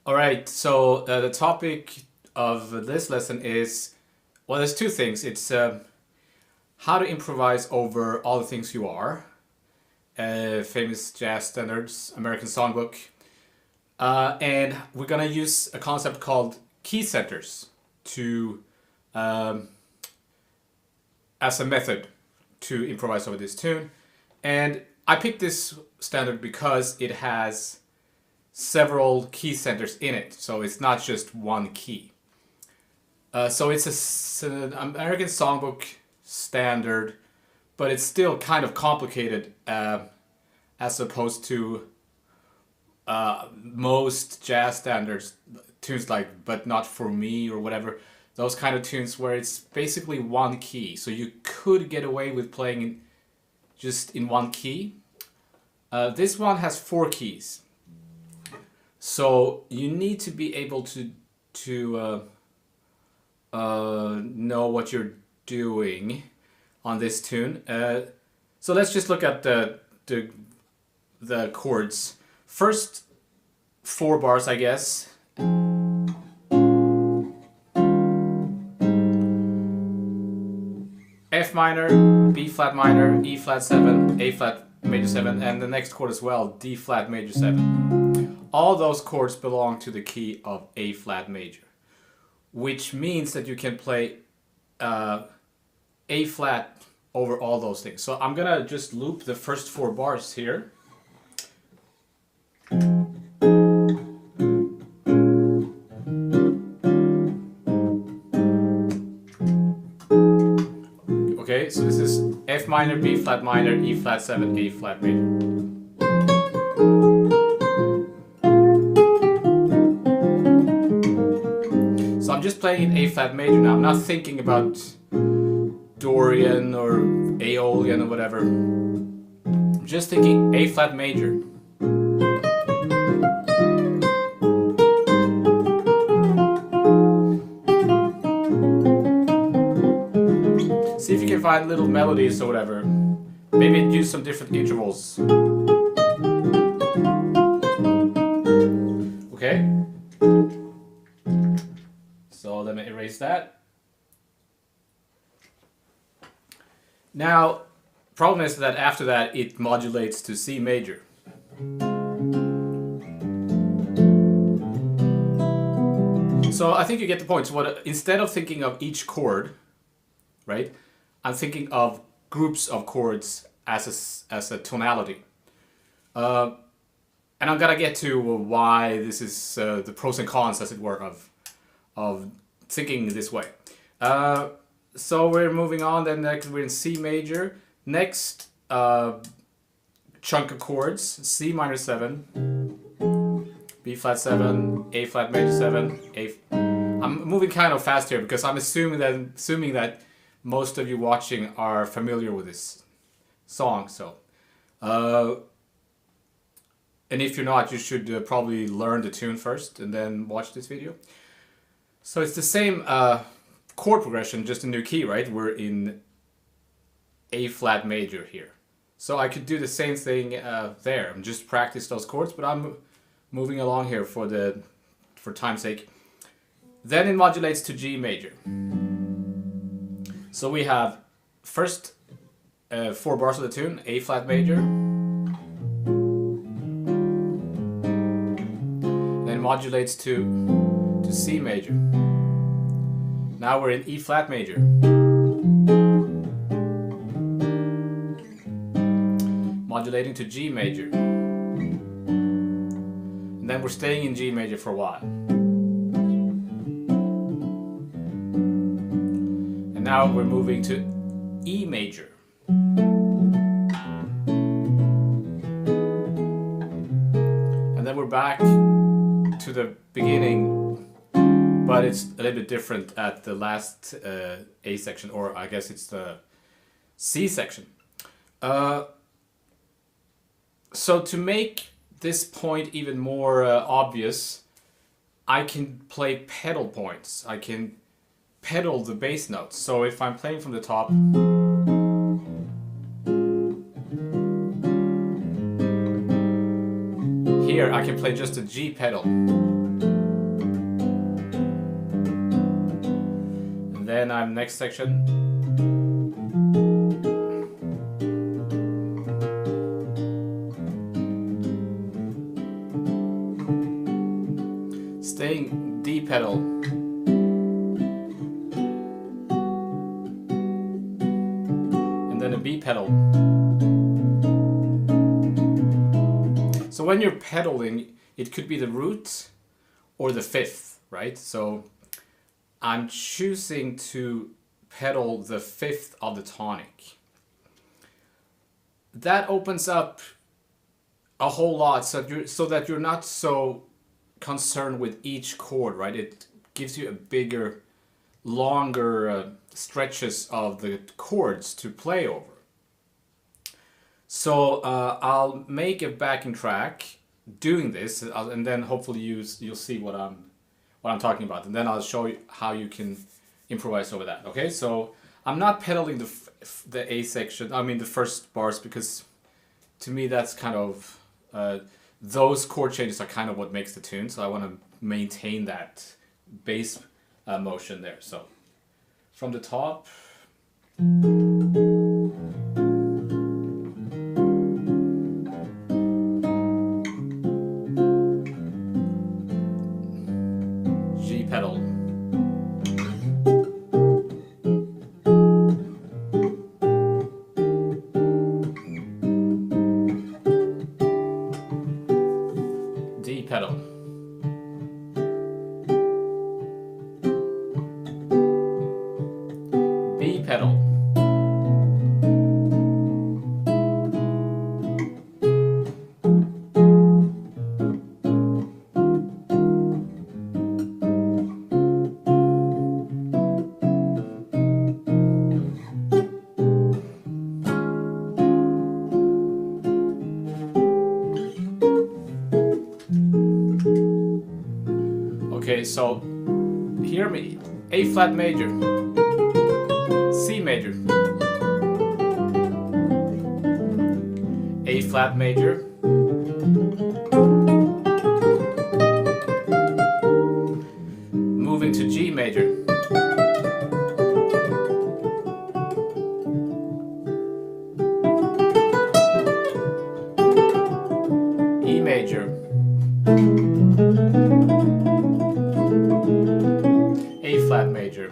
Alright, so the topic of this lesson is, well, there's two things. It's how to improvise over all the things you are, famous jazz standards, American songbook, and we're gonna use a concept called key centers to as a method to improvise over this tune. And I picked this standard because it has several key centers in it, so it's not just one key. So it's an American songbook standard, but it's still kind of complicated as opposed to most jazz standards, tunes like But Not For Me or whatever, those kind of tunes where it's basically one key. So you could get away with playing just in one key. This one has four keys. So you need to be able to know what you're doing on this tune. So let's just look at the chords. First four bars, I guess. F minor, B flat minor, E flat 7, A flat major 7, and the next chord as well, D flat major 7. All those chords belong to the key of A flat major, which means that you can play A flat over all those things. So I'm gonna just loop the first four bars here. Okay, so this is F minor, B flat minor, E flat 7, A flat major. So I'm just playing in A flat major now. I'm not thinking about Dorian or Aeolian or whatever. I'm just thinking A flat major. See if you can find little melodies or whatever. Maybe use some different intervals. Okay. So let me erase that. Now, problem is that after that it modulates to C major. So I think you get the point. So what, instead of thinking of each chord, right, I'm thinking of groups of chords as a tonality. And I'm gonna get to why this is the pros and cons, as it were, of thinking this way. So we're moving on, then next we're in C major. Next chunk of chords, C minor 7, B flat 7, A flat major 7, I'm moving kind of fast here because I'm assuming that most of you watching are familiar with this song. So, and if you're not, you should probably learn the tune first and then watch this video. So it's the same chord progression, just a new key, right? We're in A flat major here. So I could do the same thing there and just practice those chords, but I'm moving along here for time's sake. Then it modulates to G major. So we have first four bars of the tune, A flat major, then modulates to C major. Now we're in E flat major. Modulating to G major. And then we're staying in G major for a while. And now we're moving to E major. And then we're back to the beginning, but it's a little bit different at the last A section, or I guess it's the C section. So to make this point even more obvious, I can play pedal points. I can pedal the bass notes. So if I'm playing from the top, here I can play just a G pedal. Then I'm next section. Staying D pedal. And then a B pedal. So when you're pedaling, it could be the root or the fifth, right? So I'm choosing to pedal the fifth of the tonic. That opens up a whole lot so that you're not so concerned with each chord, right? It gives you a bigger, longer stretches of the chords to play over. So I'll make a backing track doing this, and then hopefully you'll see what I'm talking about, and then I'll show you how you can improvise over that. Okay, so I'm not pedaling the A section, I mean the first bars, because to me that's kind of those chord changes are kind of what makes the tune, so I want to maintain that bass motion there. So from the top, G pedal, D pedal, B pedal, okay, so hear me. A flat major, C major, A flat major, moving to G major, E major, A flat major,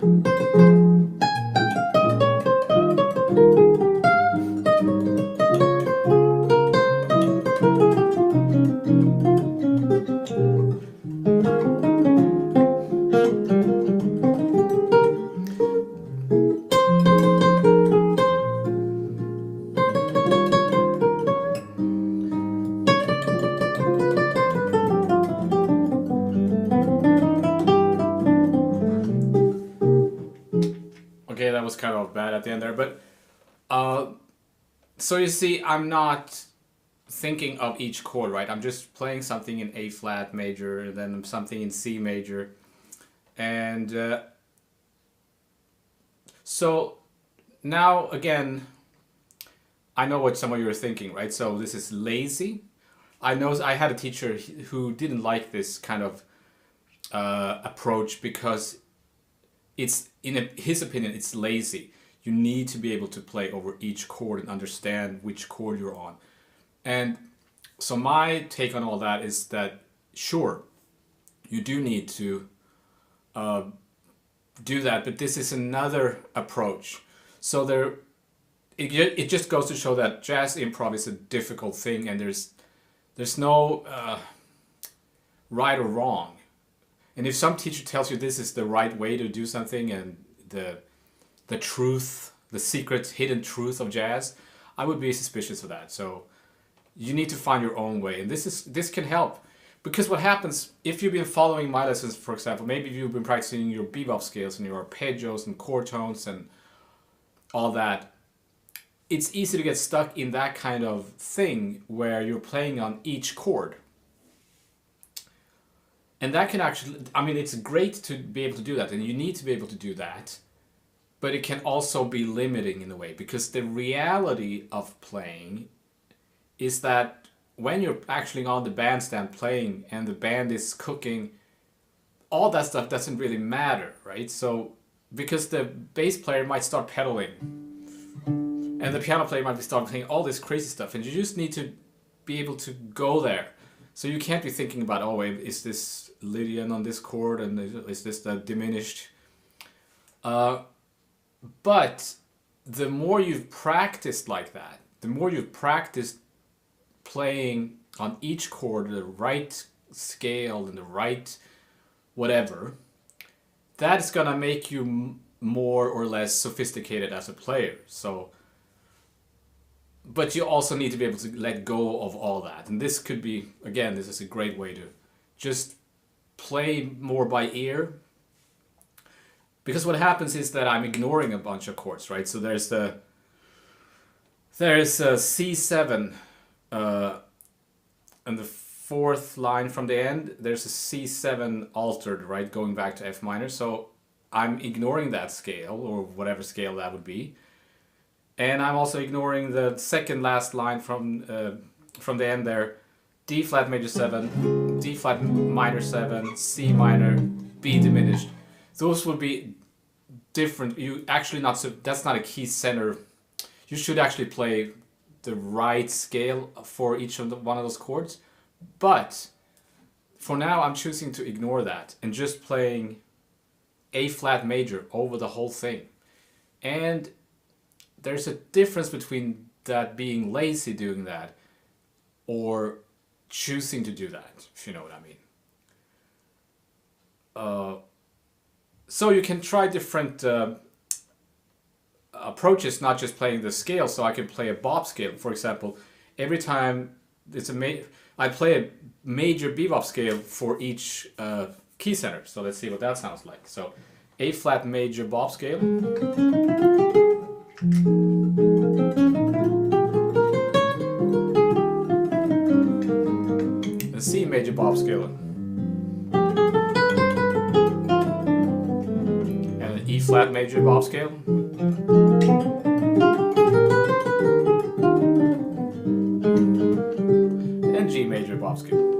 okay, that was kind of bad at the end there, but so you see, I'm not thinking of each chord, right? I'm just playing something in A flat major, and then something in C major, and so now again, I know what some of you are thinking, right? So this is lazy. I know I had a teacher who didn't like this kind of approach because it's, in his opinion, it's lazy. You need to be able to play over each chord and understand which chord you're on. And so my take on all that is that, sure, you do need to do that, but this is another approach. So it just goes to show that jazz improv is a difficult thing, and there's no right or wrong. And if some teacher tells you this is the right way to do something and the truth, the secret hidden truth of jazz, I would be suspicious of that. So you need to find your own way, and this can help. Because what happens, if you've been following my lessons, for example, maybe you've been practicing your bebop scales and your arpeggios and chord tones and all that, it's easy to get stuck in that kind of thing where you're playing on each chord. And that can actually, I mean, it's great to be able to do that, and you need to be able to do that, but it can also be limiting in a way, because the reality of playing is that when you're actually on the bandstand playing and the band is cooking, all that stuff doesn't really matter, right? So because the bass player might start pedaling, and the piano player might start playing all this crazy stuff, and you just need to be able to go there. So you can't be thinking about, oh, is this Lydian on this chord, and is this the diminished? But the more you've practiced like that, the more you've practiced playing on each chord the right scale and the right whatever, that's gonna make you more or less sophisticated as a player. So, but you also need to be able to let go of all that. And this could be, again, this is a great way to just play more by ear. Because what happens is that I'm ignoring a bunch of chords, right? So there's a C7, and the fourth line from the end, there's a C7 altered, right, going back to F minor. So I'm ignoring that scale, or whatever scale that would be. And I'm also ignoring the second last line from the end there. D flat major 7, D flat minor 7, C minor, B diminished. Those would be different. You actually not so that's not a key center. You should actually play the right scale for each of one of those chords. But for now, I'm choosing to ignore that and just playing A flat major over the whole thing. And there's a difference between that being lazy doing that or choosing to do that, if you know what I mean. So you can try different approaches, not just playing the scale. So I can play a bop scale, for example. Every time I play a major bebop scale for each key center. So let's see what that sounds like. So A flat major bop scale. The C major bop scale. E flat major bop scale, and G major bop scale.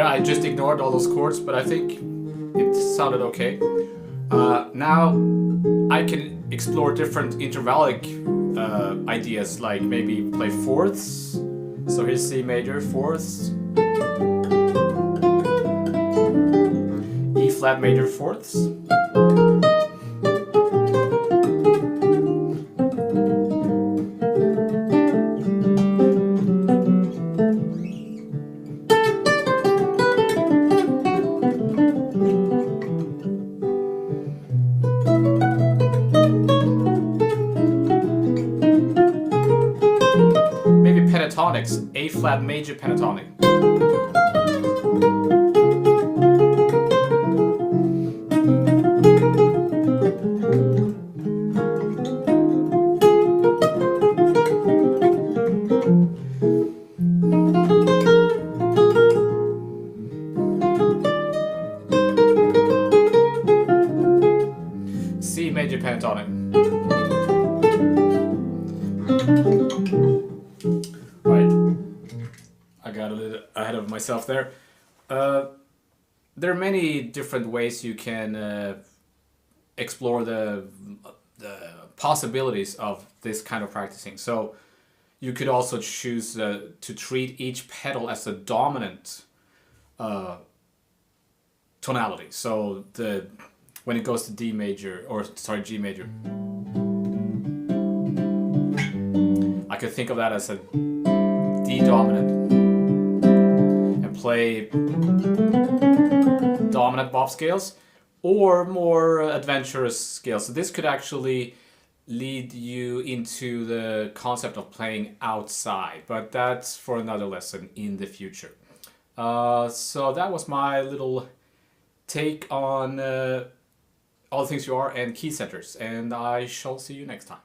I just ignored all those chords, but I think it sounded okay. Now I can explore different intervallic ideas, like maybe play fourths. So here's C major, fourths. E flat major, fourths. Pentatonics, A flat major pentatonic. C major pentatonic. Got a little ahead of myself there. There are many different ways you can explore the possibilities of this kind of practicing. So you could also choose to treat each pedal as a dominant tonality. So when it goes to D major, or sorry, G major, I could think of that as a D dominant. Play dominant bop scales or more adventurous scales. So this could actually lead you into the concept of playing outside, but that's for another lesson in the future. So that was my little take on All the Things You Are and key centers, and I shall see you next time.